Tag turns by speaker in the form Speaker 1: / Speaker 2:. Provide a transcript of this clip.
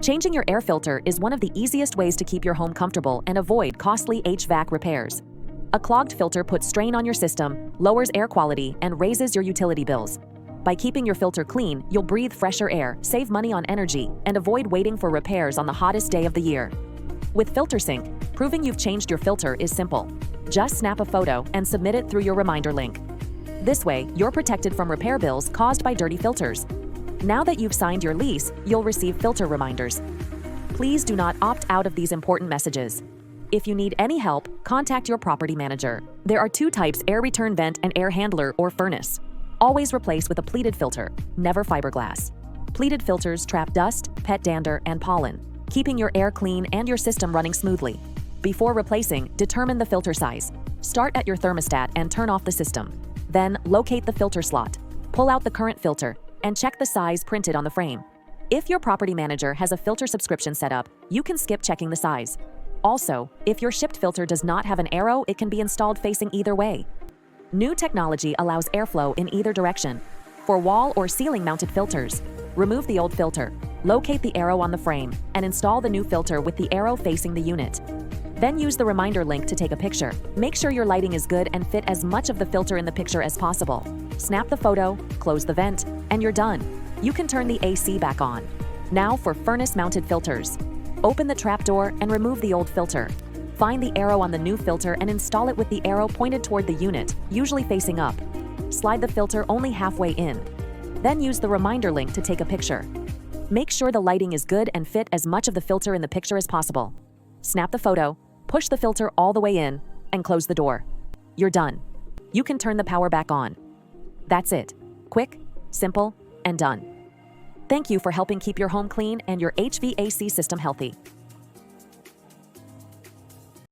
Speaker 1: Changing your air filter is one of the easiest ways to keep your home comfortable and avoid costly HVAC repairs. A clogged filter puts strain on your system, lowers air quality, and raises your utility bills. By keeping your filter clean, you'll breathe fresher air, save money on energy, and avoid waiting for repairs on the hottest day of the year. With FilterSync, proving you've changed your filter is simple. Just snap a photo and submit it through your reminder link. This way, you're protected from repair bills caused by dirty filters. Now that you've signed your lease, you'll receive filter reminders. Please do not opt out of these important messages. If you need any help, contact your property manager. There are two types: air return vent and air handler or furnace. Always replace with a pleated filter, never fiberglass. Pleated filters trap dust, pet dander, and pollen, keeping your air clean and your system running smoothly. Before replacing, determine the filter size. Start at your thermostat and turn off the system. Then, locate the filter slot. Pull out the current filter and check the size printed on the frame. If your property manager has a filter subscription set up, you can skip checking the size. Also, if your shipped filter does not have an arrow, it can be installed facing either way. New technology allows airflow in either direction. For wall or ceiling mounted filters, remove the old filter, locate the arrow on the frame, and install the new filter with the arrow facing the unit. Then use the reminder link to take a picture. Make sure your lighting is good and fit as much of the filter in the picture as possible. Snap the photo, close the vent, and you're done. You can turn the AC back on. Now for furnace-mounted filters. Open the trapdoor and remove the old filter. Find the arrow on the new filter and install it with the arrow pointed toward the unit, usually facing up. Slide the filter only halfway in. Then use the reminder link to take a picture. Make sure the lighting is good and fit as much of the filter in the picture as possible. Snap the photo, push the filter all the way in, and close the door. You're done. You can turn the power back on. That's it. Quick, simple, and done. Thank you for helping keep your home clean and your HVAC system healthy.